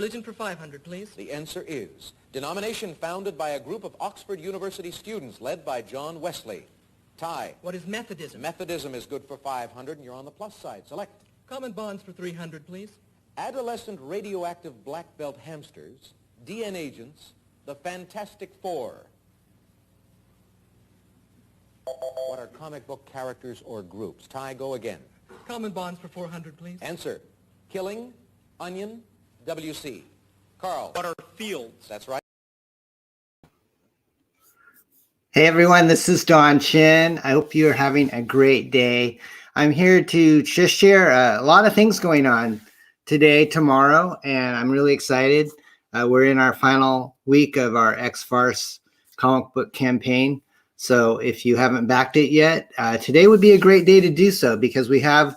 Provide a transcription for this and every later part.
Religion for 500, please. The answer is denomination founded by a group of Oxford University students led by John Wesley. Ty. What is Methodism? Methodism is good for 500, and you're on the plus side. Select. Common bonds for 300, please. Adolescent radioactive black belt hamsters, DN agents, the Fantastic Four. What are comic book characters or groups? Ty, go again. Common bonds for 400, please. Answer. Killing, Onion, WC. Carl. What are fields? That's right. Hey everyone, this is Don Chin. I hope you're having a great day. I'm here to just share a lot of things going on today, tomorrow, and I'm really excited. We're in our final week of our X-Farce comic book campaign. So if you haven't backed it yet, today would be a great day to do so because we have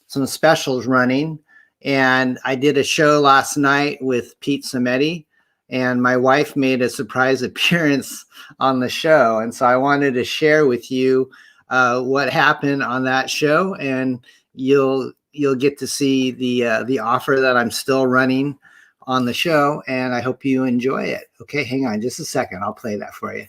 some specials running. And I did a show last night with Pete Sametti, and my wife made a surprise appearance on the show. And so I wanted to share with you what happened on that show, and you'll get to see the offer that I'm still running on the show, and I hope you enjoy it. Okay, hang on just a second. I'll play that for you.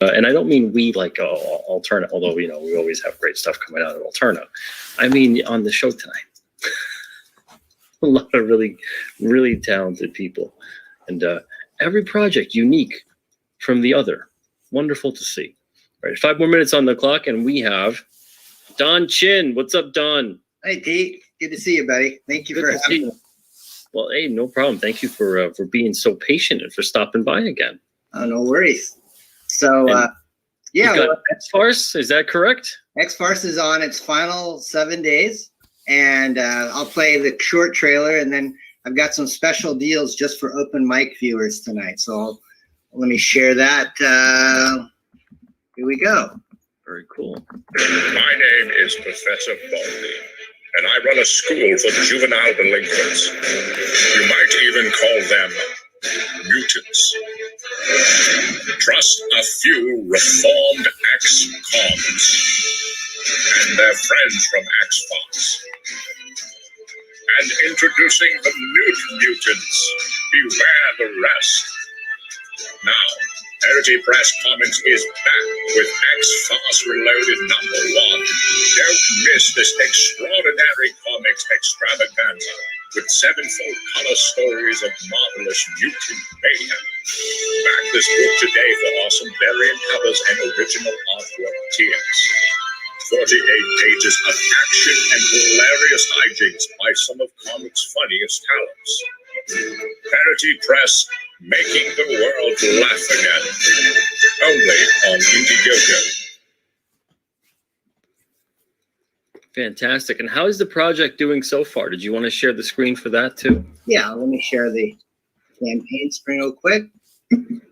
And I don't mean we like Alterna, although, you know, we always have great stuff coming out of Alterna. I mean, on the show tonight, a lot of really, really talented people. And every project unique from the other. Wonderful to see. All right, 5 more minutes on the clock, and we have Don Chin. What's up, Don? Hey, Pete. Good to see you, buddy. Thank you for having me. Well, hey, no problem. Thank you for being so patient and for stopping by again. Oh, no worries. So, yeah. Well, X-Farce, is that correct? X-Farce is on its final 7 days, and I'll play the short trailer, and then I've got some special deals just for open mic viewers tonight. So let me share that. Here we go. Very cool. My name is Professor Baldy, and I run a school for juvenile delinquents. You might even call them mutants. Trust a few reformed ex-cons and their friends from X-Farce. And introducing the Newt Mutants. Beware the rest. Now, Parody Press Comics is back with X-Farce Reloaded #1. Don't miss this extraordinary comics extravaganza with 7 full color stories of marvelous mutant mayhem. Back this book today for awesome variant covers and original artwork tiers. 48 pages of action and hilarious hijinks by some of comics' funniest talents. Parody Press, making the world laugh again. Only on INDIEGOGO. Fantastic. And how is the project doing so far? Did you want to share the screen for that too? Yeah, let me share the campaign screen real quick. Oops,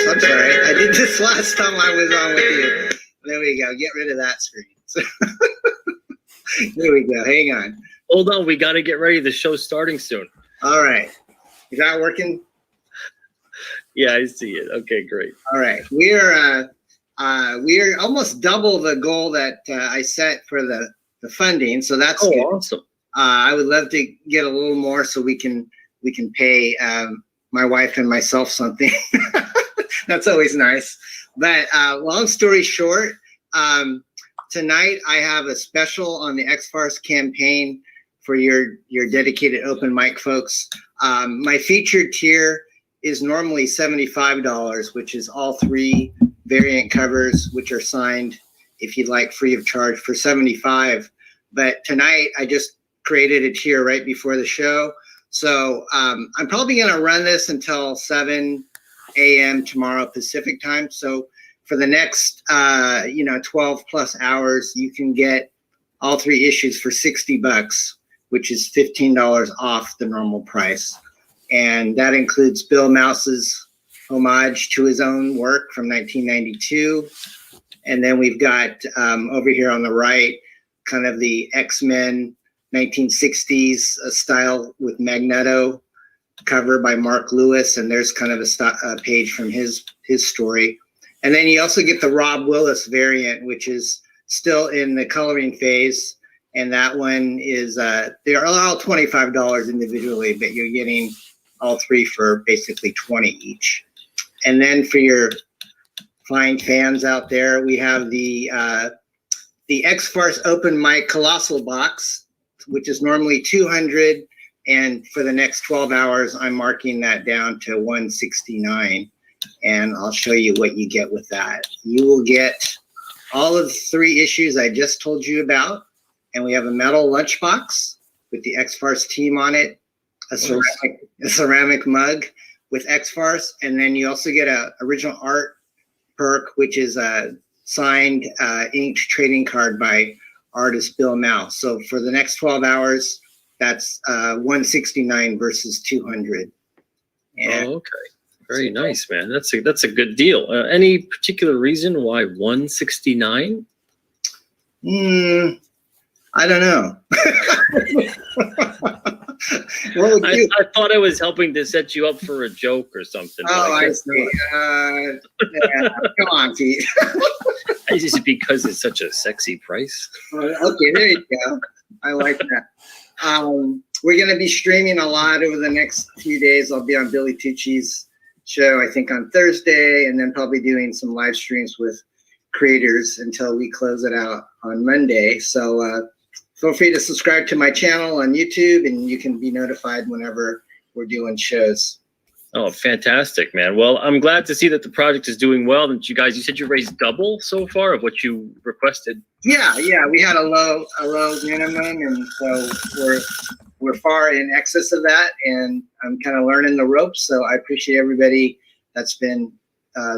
I'm sorry. I did this last time I was on with you. There we go. Get rid of that screen. So here we go. Hang on. Hold on. We got to get ready. The show's starting soon. All right. Is that working? Yeah, I see it. Okay, great. All right. We're almost double the goal that I set for the funding. So that's good. Awesome. I would love to get a little more so we can pay my wife and myself something. That's always nice. But long story short, tonight I have a special on the X-Farce campaign for your dedicated open mic folks. My featured tier is normally $75, which is all 3 variant covers, which are signed, if you'd like, free of charge for $75. But tonight I just created a tier right before the show. So I'm probably going to run this until 7 a.m. tomorrow Pacific time. So for the next 12 plus hours, you can get all 3 issues for $60, which is $15 off the normal price. And that includes Bill Mouse's homage to his own work from 1992. And then we've got over here on the right, kind of the X-Men 1960s style with Magneto cover by Mark Lewis. And there's kind of a page from his story. And then you also get the Rob Willis variant, which is still in the coloring phase. And that one is, they're all $25 individually, but you're getting all three for basically 20 each. And then for your fine fans out there, we have the X-Farce Open Mic Colossal Box, which is normally 200. And for the next 12 hours, I'm marking that down to 169. And I'll show you what you get with that. You will get all of the 3 issues I just told you about. And we have a metal lunchbox with the X-Farce team on it, a ceramic mug with X-Farce, and then you also get a original art perk, which is a signed inked trading card by artist Bill Mouse. So for the next 12 hours, that's 169 versus 200. And okay. Very nice, man. That's a good deal. Any particular reason why 169? I don't know. I thought I was helping to set you up for a joke or something. Oh, I see. Yeah, come on, Pete. Is it because it's such a sexy price? Okay, there you go. I like that. We're going to be streaming a lot over the next few days. I'll be on Billy Tucci's show, I think, on Thursday, and then probably doing some live streams with creators until we close it out on Monday. So feel free to subscribe to my channel on YouTube, and you can be notified whenever we're doing shows. Oh, fantastic, man. Well, I'm glad to see that the project is doing well. That you said you raised double so far of what you requested. Yeah, we had a low minimum, and so we're far in excess of that, and I'm kind of learning the ropes. So I appreciate everybody that's been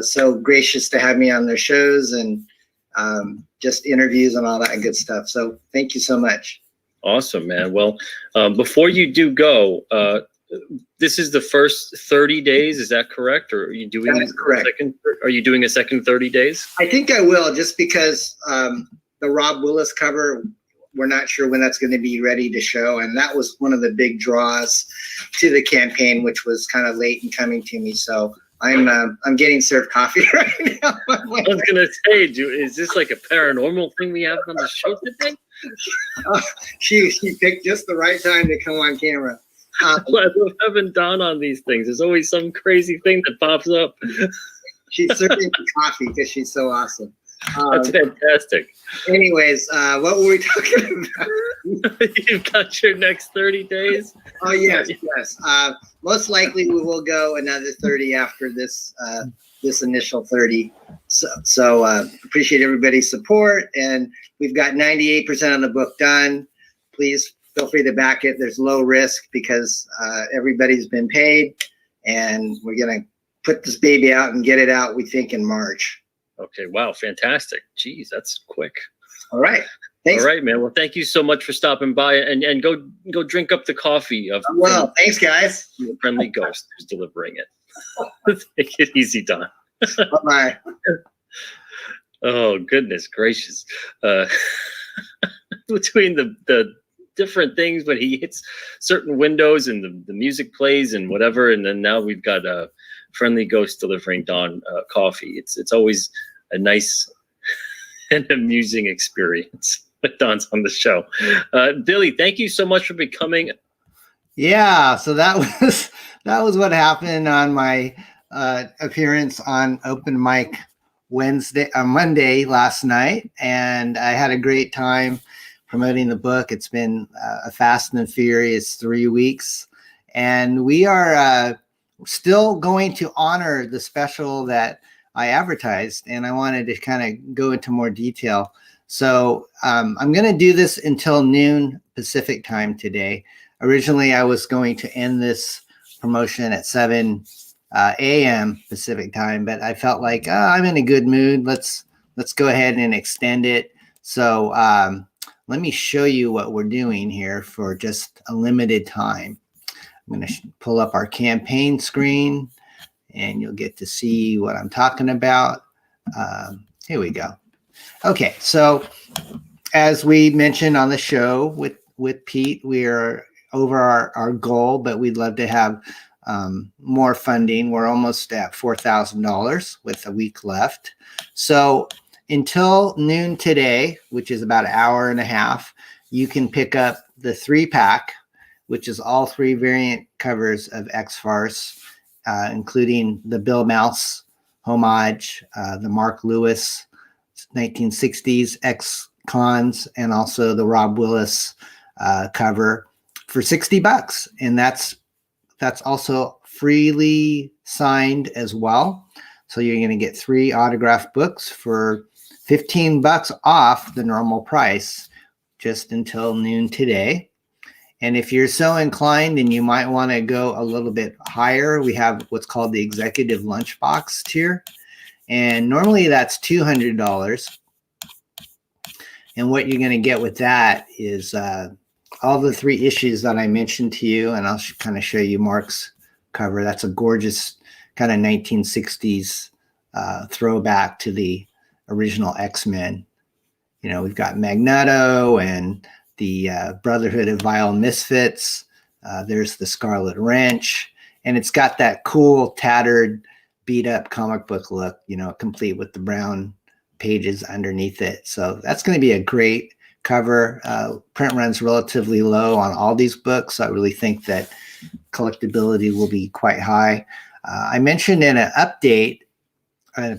so gracious to have me on their shows and just interviews and all that good stuff. So thank you so much. Awesome, man. Well, before you do go, this is the first 30 days. Is that correct? Or are you doing that is correct. Are you doing a second 30 days? I think I will, just because the Rob Willis cover, we're not sure when that's going to be ready to show. And that was one of the big draws to the campaign, which was kind of late in coming to me. So I'm getting served coffee right now. I was gonna say, is this like a paranormal thing we have on the show today? She picked just the right time to come on camera. I love having Don on these things. There's always some crazy thing that pops up. She's serving me coffee because she's so awesome. That's fantastic. Anyways, what were we talking about? You've got your next 30 days. Oh yes. Most likely we will go another 30 after this initial 30. So appreciate everybody's support, and we've got 98% of the book done. Please feel free to back it. There's low risk because everybody's been paid, and we're gonna put this baby out and get it out, we think, in March. Okay. Wow. Fantastic. Jeez, that's quick. All right. Thanks. All right, man. Well, thank you so much for stopping by, and go drink up the coffee of thanks, guys. The friendly ghost who's delivering it. Take it easy, Don. Bye-bye. Oh, goodness gracious. Between the different things, but he hits certain windows and the music plays and whatever, and then now we've got a friendly ghost delivering Don coffee. It's always a nice and amusing experience when Don's on the show. Billy, thank you so much for becoming. Yeah, so that was what happened on my appearance on Open Mic Monday last night, and I had a great time promoting the book. It's been a fast and furious 3 weeks, and we are still going to honor the special that I advertised, and I wanted to kind of go into more detail. So I'm going to do this until noon Pacific time today. Originally, I was going to end this promotion at 7 a.m. Pacific time, but I felt like I'm in a good mood. Let's go ahead and extend it. So let me show you what we're doing here for just a limited time. I'm going to pull up our campaign screen, and you'll get to see what I'm talking about. Here we go. Okay, so as we mentioned on the show with Pete, we are over our goal, but we'd love to have more funding. We're almost at $4,000 with a week left. So until noon today, which is about an hour and a half, you can pick up the 3-pack, which is all 3 variant covers of X-Farce, including the Bill Mouse homage, the Mark Lewis 1960s X-Cons, and also the Rob Willis cover for $60. And that's also freely signed as well. So you're going to get 3 autographed books for $15 off the normal price just until noon today. And if you're so inclined and you might want to go a little bit higher, we have what's called the executive lunchbox tier. And normally that's $200. And what you're going to get with that is all the 3 issues that I mentioned to you. And I'll kind of show you Mark's cover. That's a gorgeous kind of 1960s throwback to the original X-Men. You know, we've got Magneto and the Brotherhood of Vile Misfits. There's the Scarlet Wrench. And it's got that cool, tattered, beat-up comic book look, you know, complete with the brown pages underneath it. So that's going to be a great cover. Print run's relatively low on all these books. So I really think that collectability will be quite high. I mentioned in an update,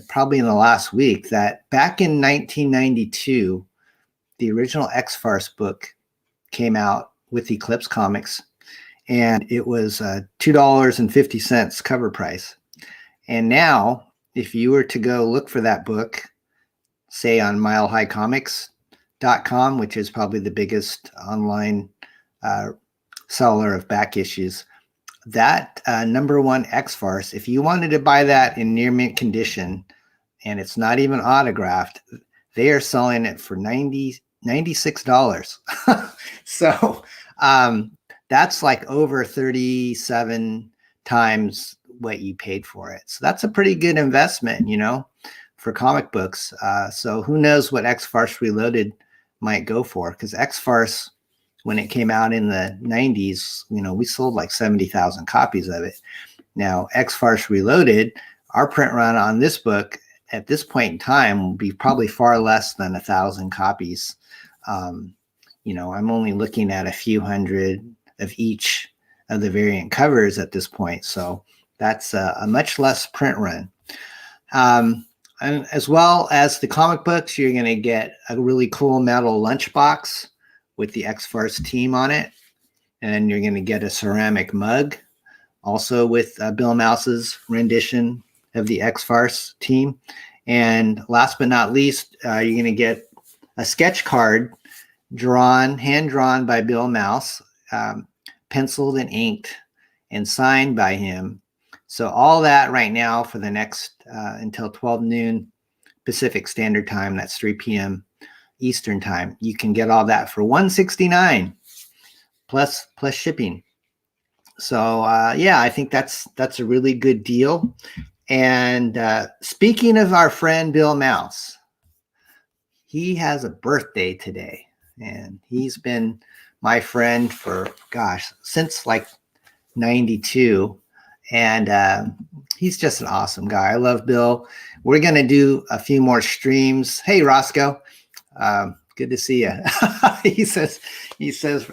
probably in the last week, that back in 1992, the original X-Farce book came out with Eclipse Comics, and it was $2.50 cover price. And now, if you were to go look for that book, say on milehighcomics.com, which is probably the biggest online seller of back issues, that #1 X-Farce, if you wanted to buy that in near mint condition, and it's not even autographed, they are selling it for $96. So that's like over 37 times what you paid for it. So that's a pretty good investment, you know, for comic books. So who knows what X-Farce Reloaded might go for, because X-Farce, when it came out in the 90s, you know, we sold like 70,000 copies of it. Now, X-Farce Reloaded, our print run on this book at this point in time will be probably far less than 1,000 copies. You know, I'm only looking at a few hundred of each of the variant covers at this point. So that's a much less print run. And as well as the comic books, you're going to get a really cool metal lunchbox with the X-Farce team on it. And you're going to get a ceramic mug, also with Bill Mouse's rendition of the X-Farce team. And last but not least, you're going to get a sketch card hand-drawn by Bill Mouse, penciled and inked and signed by him. So all that right now for the next until 12 noon Pacific Standard Time, that's 3 p.m. Eastern Time, you can get all that for $169 plus shipping. So yeah, I think that's a really good deal. And speaking of our friend Bill Mouse, he has a birthday today, and he's been my friend for, gosh, since like 92. And he's just an awesome guy. I love Bill. We're going to do a few more streams. Hey, Roscoe. Good to see you. he says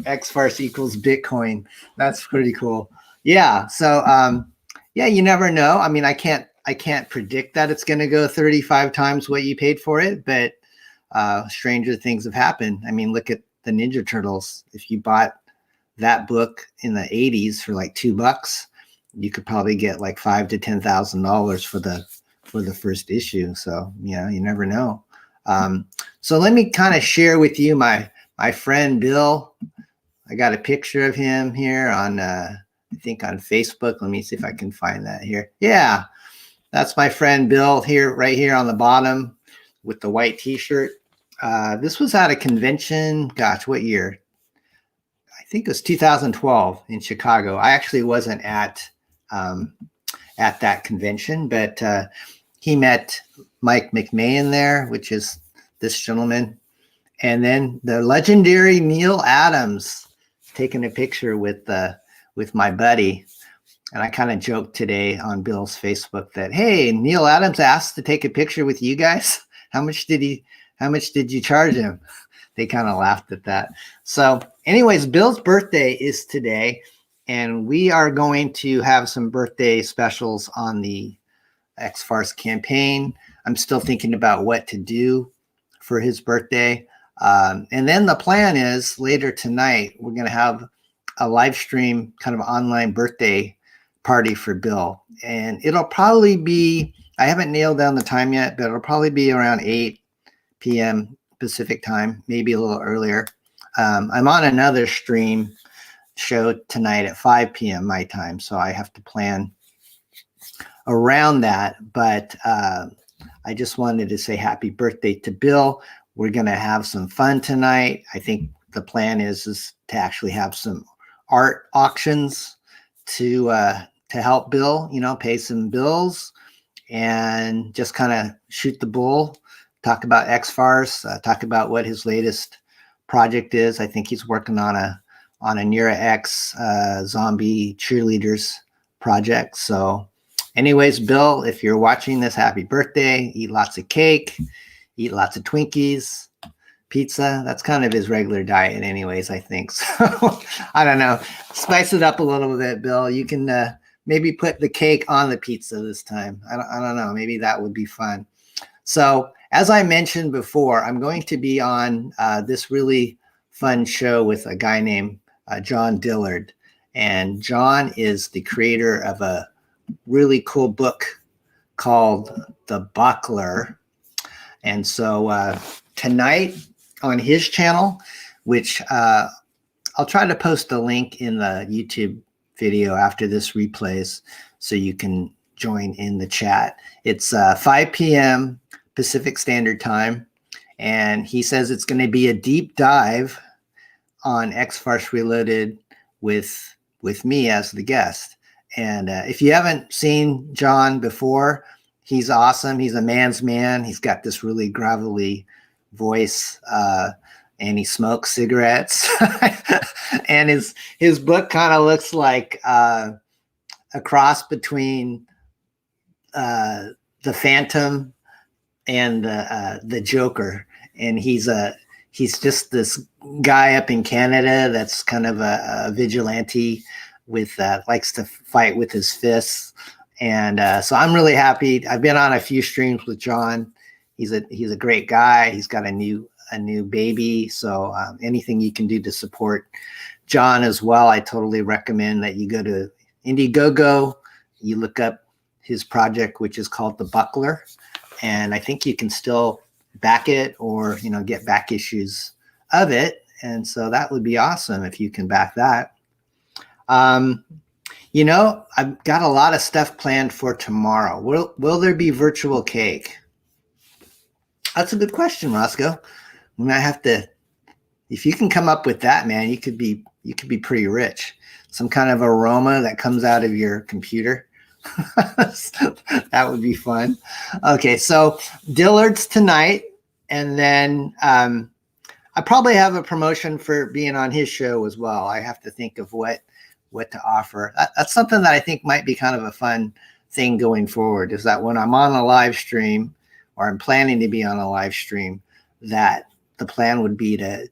X-Farce equals Bitcoin. That's pretty cool. Yeah. So, yeah, you never know. I mean, I can't predict that it's going to go 35 times what you paid for it, but stranger things have happened. I mean, look at the Ninja Turtles. If you bought that book in the 80s for like $2, you could probably get like $5,000 to $10,000 for the first issue. So, you know, you never know. So let me kind of share with you my friend Bill. I got a picture of him here on I think on Facebook. Let me see if I can find that here. Yeah, that's my friend Bill here, right here on the bottom with the white t-shirt. This was at a convention. Gosh, what year? I think it was 2012 in Chicago. I actually wasn't at that convention, but he met Mike McMahon there, which is this gentleman. And then the legendary Neil Adams taking a picture with my buddy. And I kind of joked today on Bill's Facebook that, hey, Neil Adams asked to take a picture with you guys. How much did you charge him? They kind of laughed at that. So anyways, Bill's birthday is today, and we are going to have some birthday specials on the X-Farce campaign. I'm still thinking about what to do for his birthday. And then the plan is later tonight, we're going to have a live stream kind of online birthday party for Bill. And it'll probably be, I haven't nailed down the time yet, but it'll probably be around 8 p.m. Pacific time, maybe a little earlier. I'm on another stream show tonight at 5 p.m. my time, so I have to plan around that. But I just wanted to say happy birthday to Bill. We're going to have some fun tonight. I think the plan is to actually have some art auctions to help Bill, pay some bills and just kind of shoot the bull. Talk about X-Farce, talk about what his latest project is. I think he's working on a Neura X zombie cheerleaders project. So anyways, Bill, if you're watching this, happy birthday. Eat lots of cake, eat lots of Twinkies, pizza. That's kind of his regular diet anyways, I think. So I don't know. Spice it up a little bit, Bill. You can maybe put the cake on the pizza this time. I don't know. Maybe that would be fun. So as I mentioned before, I'm going to be on this really fun show with a guy named John Dillard. And John is the creator of a really cool book called The Buckler. And so tonight on his channel, which I'll try to post a link in the YouTube video after this replays so you can join in the chat. It's 5 p.m. Pacific Standard Time, and he says it's going to be a deep dive on X-Farce Reloaded with me as the guest. And if you haven't seen John before, he's awesome. He's a man's man. He's got this really gravelly voice, and he smokes cigarettes. And his book kind of looks like a cross between the Phantom and the Joker. And he's just this guy up in Canada that's kind of a vigilante with likes to fight with his fists. And so I'm really happy. I've been on a few streams with John. He's a great guy. He's got a new baby. So anything you can do to support John as well, I totally recommend that you go to INDIEGOGO. You look up his project, which is called The Buckler. And I think you can still back it or, get back issues of it. And so that would be awesome if you can back that. I've got a lot of stuff planned for tomorrow. Will there be virtual cake? That's a good question, Roscoe. I might have to, if you can come up with that, man, you could be pretty rich. Some kind of aroma that comes out of your computer. That would be fun. Okay, so Dillard's tonight, and then I probably have a promotion for being on his show as well. I have to think of what to offer. That's something that I think might be kind of a fun thing going forward, is that when I'm on a live stream, or I'm planning to be on a live stream, that the plan would be to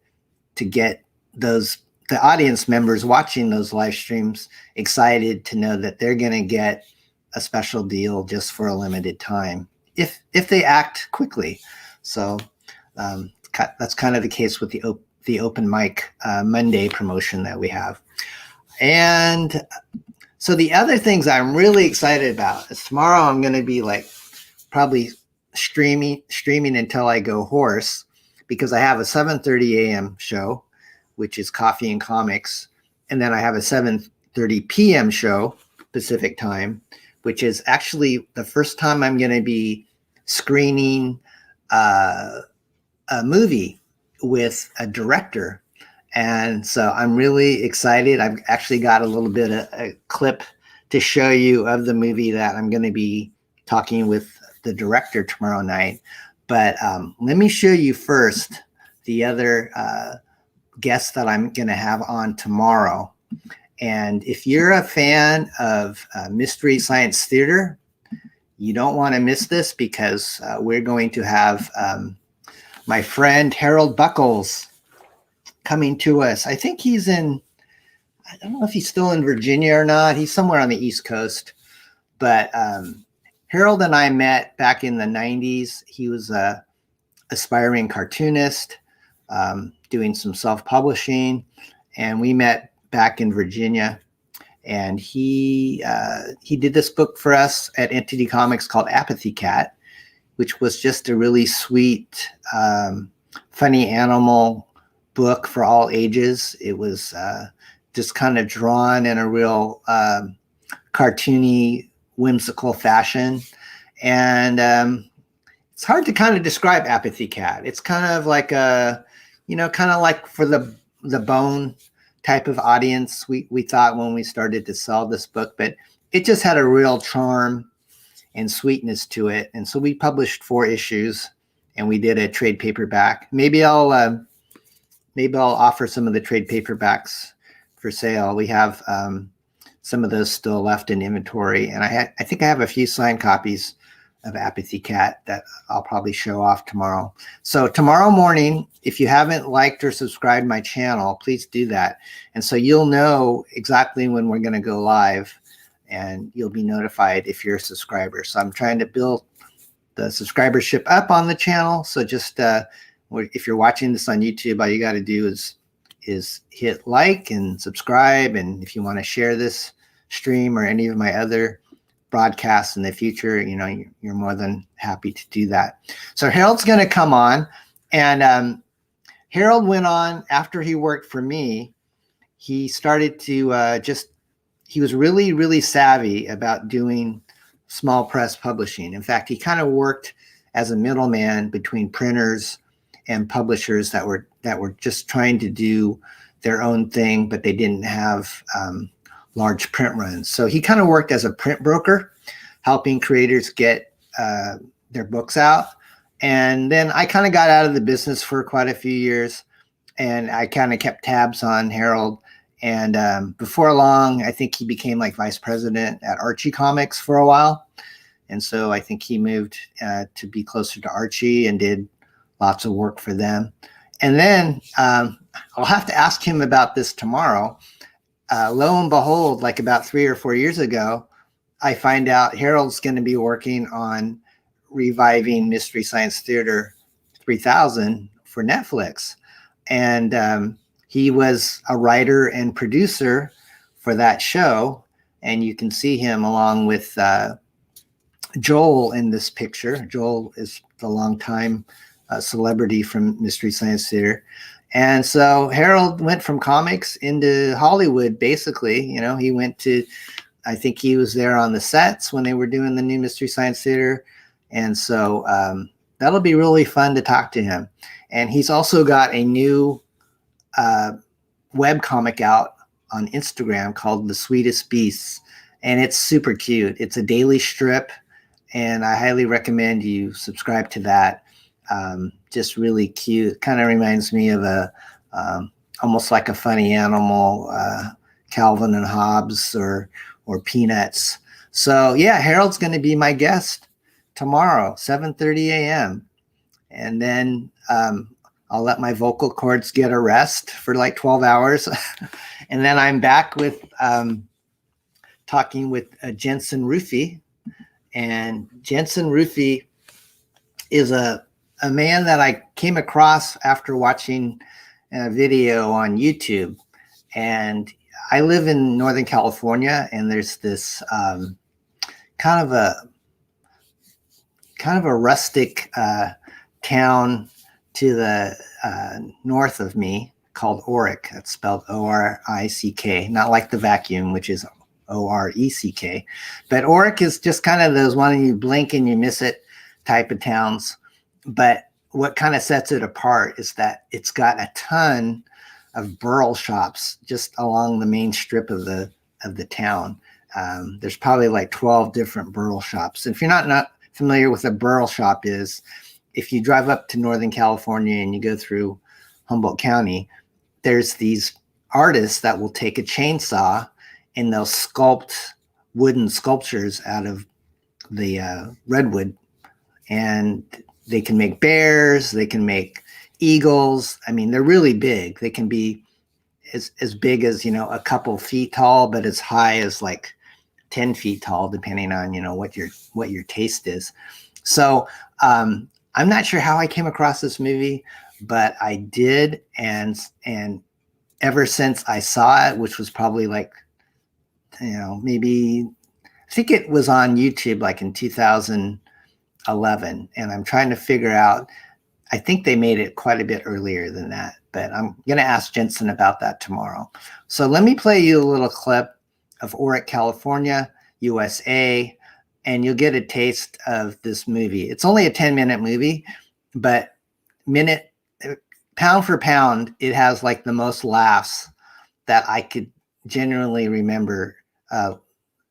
get the audience members watching those live streams excited to know that they're going to get a special deal just for a limited time if they act quickly. So that's kind of the case with the open mic Monday promotion that we have. And so the other things I'm really excited about is tomorrow I'm going to be probably streaming until I go hoarse, because I have a 7:30 a.m. show, which is Coffee and Comics. And then I have a 7:30 p.m. show Pacific time, which is actually the first time I'm going to be screening a movie with a director. And so I'm really excited. I've actually got a little bit of a clip to show you of the movie that I'm going to be talking with the director tomorrow night. But let me show you first the other guests that I'm going to have on tomorrow. And if you're a fan of Mystery Science Theater, you don't want to miss this because we're going to have my friend Harold Buckles coming to us. I think he's in, I don't know if he's still in Virginia or not. He's somewhere on the East Coast. But Harold and I met back in the 90s. He was a aspiring cartoonist, doing some self-publishing, and we met back in Virginia. And he did this book for us at Entity Comics called Apathy Cat, which was just a really sweet, funny animal book for all ages. It was just kind of drawn in a real cartoony, whimsical fashion. And it's hard to kind of describe Apathy Cat. It's kind of like a, kind of like for the bone type of audience, we thought when we started to sell this book, but it just had a real charm and sweetness to it. And so we published 4 issues and we did a trade paperback. Maybe I'll offer some of the trade paperbacks for sale. We have some of those still left in inventory. And I think I have a few signed copies of Apathy Cat that I'll probably show off tomorrow. So tomorrow morning, if you haven't liked or subscribed my channel, please do that. And so you'll know exactly when we're going to go live and you'll be notified if you're a subscriber. So I'm trying to build the subscribership up on the channel. So just if you're watching this on YouTube, all you got to do is hit like and subscribe. And if you want to share this stream or any of my other broadcasts in the future, you're more than happy to do that. So Harold's going to come on, and Harold went on after he worked for me. He started to he was really, really savvy about doing small press publishing. In fact, he kind of worked as a middleman between printers and publishers that were just trying to do their own thing, but they didn't have large print runs. So he kind of worked as a print broker, helping creators get their books out. And then I kind of got out of the business for quite a few years, and I kind of kept tabs on Harold. And before long, I think he became like vice president at Archie Comics for a while. And so I think he moved to be closer to Archie and did lots of work for them. And then I'll have to ask him about this tomorrow. Lo and behold, like about 3 or 4 years ago, I find out Harold's going to be working on reviving Mystery Science Theater 3000 for Netflix. And he was a writer and producer for that show. And you can see him along with Joel in this picture. Joel is the longtime celebrity from Mystery Science Theater. And so Harold went from comics into Hollywood, basically. He went to, I think he was there on the sets when they were doing the new Mystery Science Theater. And so that'll be really fun to talk to him. And he's also got a new web comic out on Instagram called The Sweetest Beasts. And it's super cute. It's a daily strip, and I highly recommend you subscribe to that. Just really cute. Kind of reminds me of almost like a funny animal, Calvin and Hobbes or Peanuts. So yeah, Harold's going to be my guest tomorrow, 7:30 a.m. And then I'll let my vocal cords get a rest for like 12 hours. And then I'm back with talking with Jensen Ruffi. And Jensen Ruffi is a man that I came across after watching a video on YouTube. And I live in Northern California, and there's this kind of a rustic town to the north of me called Orick. That's spelled O-R-I-C-K, not like the vacuum, which is O-R-E-C-K. But Orick is just kind of those one you blink and you miss it type of towns. But what kind of sets it apart is that it's got a ton of burl shops just along the main strip of the town. There's probably like 12 different burl shops. If you're not familiar with what a burl shop is, if you drive up to Northern California and you go through Humboldt County, there's these artists that will take a chainsaw and they'll sculpt wooden sculptures out of redwood, and they can make bears, they can make eagles. I mean, they're really big. They can be as big as, you know, a couple feet tall, but as high as like 10 feet tall, depending on, you know, what your taste is. So I'm not sure how I came across this movie, but I did, and ever since I saw it, which was probably like, you know, maybe, I think it was on YouTube like in 2011, and I'm trying to figure out, I think they made it quite a bit earlier than that, but I'm going to ask Jensen about that tomorrow. So let me play you a little clip of Oric, California, USA, and you'll get a taste of this movie. It's only a 10-minute movie, but pound for pound, it has like the most laughs that I could genuinely remember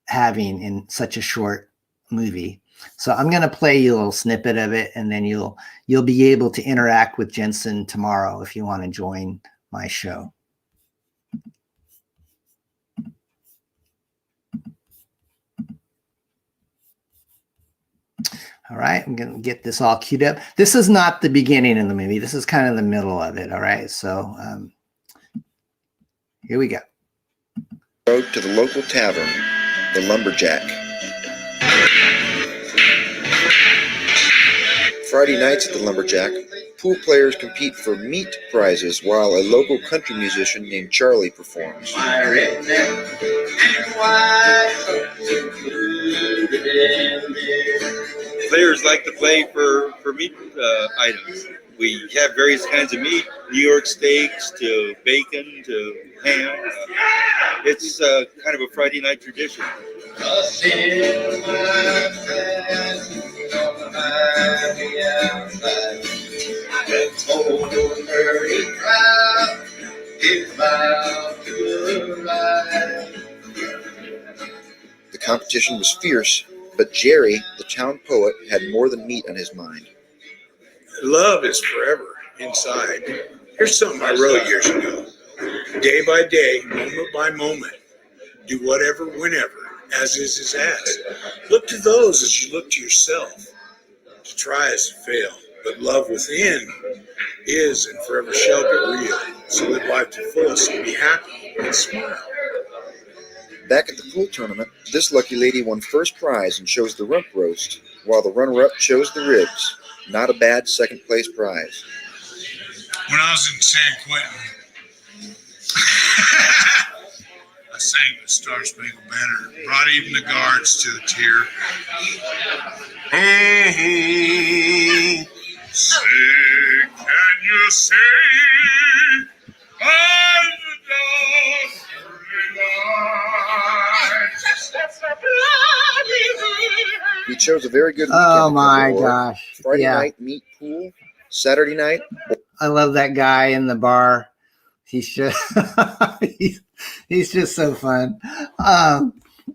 having in such a short movie. So I'm going to play you a little snippet of it, and then you'll be able to interact with Jensen tomorrow if you want to join my show. All right, I'm going to get this all queued up. This is not the beginning of the movie. This is kind of the middle of it, all right? So here we go. Road to the local tavern, the Lumberjack. Friday nights at the Lumberjack, pool players compete for meat prizes while a local country musician named Charlie performs. Players like to play for meat items. We have various kinds of meat, New York steaks to bacon to ham. It's kind of a Friday night tradition. The competition was fierce, but Jerry, the town poet, had more than meat on his mind. Love is forever inside. Here's something I wrote years ago. Day by day, moment by moment, do whatever, whenever, as is as. Look to those as you look to yourself. To try is to fail, but love within is and forever shall be real. So live life to the fullest and be happy and smile. Back at the pool tournament, this lucky lady won first prize and chose the rump roast, while the runner-up chose the ribs. Not a bad second place prize. When I was in San Quentin, I sang the Star Spangled Banner, brought even the guards to the tear. Oh, say, can you say, I'm the dog We chose a very good weekend. Oh my gosh. Friday Yeah. night, meat pool. Saturday night, I love that guy in the bar. He's just he's just so fun.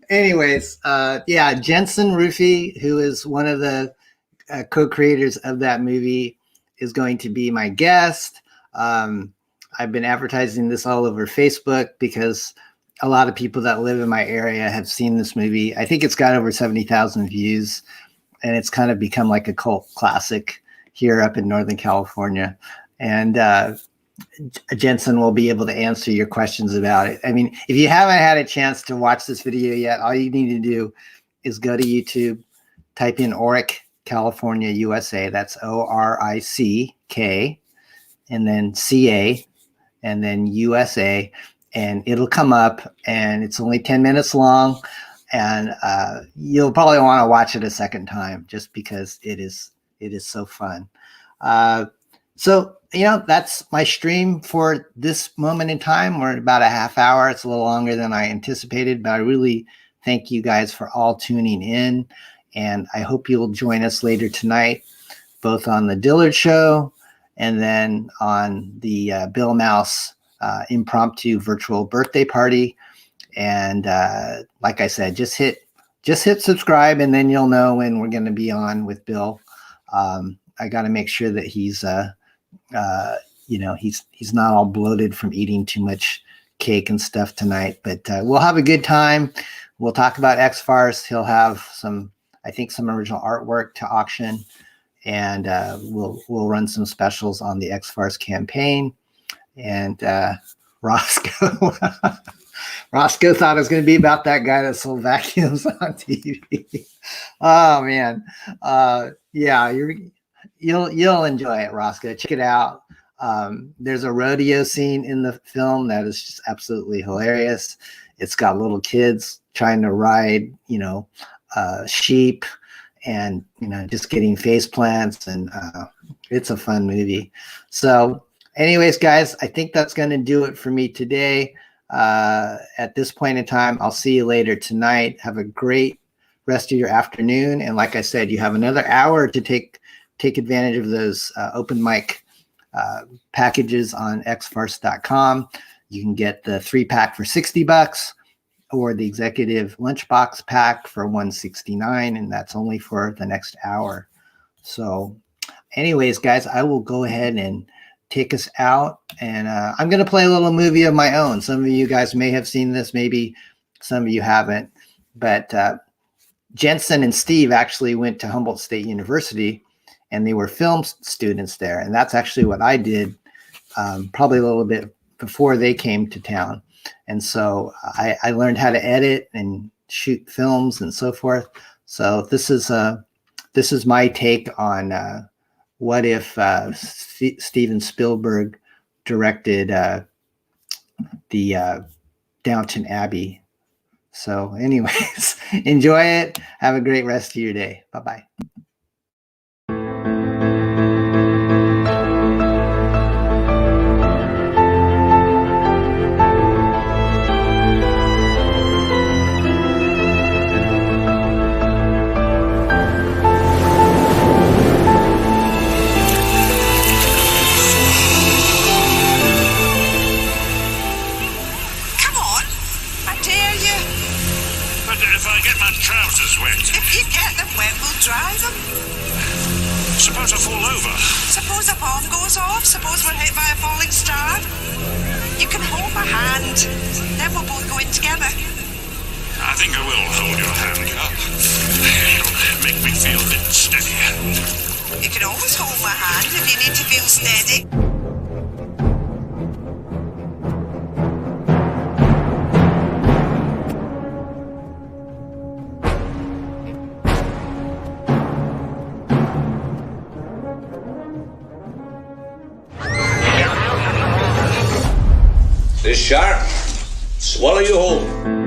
Anyways, yeah, Jensen Rufy, who is one of the co-creators of that movie, is going to be my guest. I've been advertising this all over Facebook because a lot of people that live in my area have seen this movie. I think it's got over 70,000 views, and it's kind of become like a cult classic here up in Northern California. And Jensen will be able to answer your questions about it. I mean, if you haven't had a chance to watch this video yet, all you need to do is go to YouTube, type in Oric, California, USA. That's ORICK, and then CA, and then USA, and it'll come up, and it's only 10 minutes long, and you'll probably want to watch it a second time just because it is so fun. So, you know, that's my stream for this moment in time. We're at about a half hour. It's a little longer than I anticipated, but I really thank you guys for all tuning in. And I hope you'll join us later tonight, both on the Dillard Show and then on the Bill Mouse impromptu virtual birthday party. And like I said, just hit subscribe, and then you'll know when we're going to be on with Bill. I got to make sure that he's not all bloated from eating too much cake and stuff tonight, but we'll have a good time. We'll talk about X-Farce. He'll have some I think, some original artwork to auction, and we'll run some specials on the X-Farce campaign. And Roscoe Roscoe thought it was going to be about that guy that sold vacuums on TV. Oh man, yeah, you'll enjoy it, Roscoe. Check it out. There's a rodeo scene in the film that is just absolutely hilarious. It's got little kids trying to ride, sheep, and just getting face plants, and it's a fun movie. So anyways, guys, I think that's going to do it for me today. At this point in time, I'll see you later tonight. Have a great rest of your afternoon. And like I said, you have another hour to take advantage of those open mic packages on xfarce.com. You can get the 3-pack for $60 or the executive lunchbox pack for $169, and that's only for the next hour. So anyways, guys, I will go ahead and take us out, and I'm going to play a little movie of my own. Some of you guys may have seen this, maybe some of you haven't, but Jensen and Steve actually went to Humboldt State University, and they were film students there, and that's actually what I did probably a little bit before they came to town. And so I learned how to edit and shoot films and so forth. So this is my take on what if Steven Spielberg directed the Downton Abbey. So anyways, enjoy it. Have a great rest of your day. Bye-bye. Trousers wet. If you get them wet, we'll dry them. Suppose I fall over. Suppose a bomb goes off. Suppose we're hit by a falling star. You can hold my hand. Then we'll both go in together. I think I will hold your hand up. It'll make me feel a bit steadier. You can always hold my hand if you need to feel steady. This shark, swallow you whole.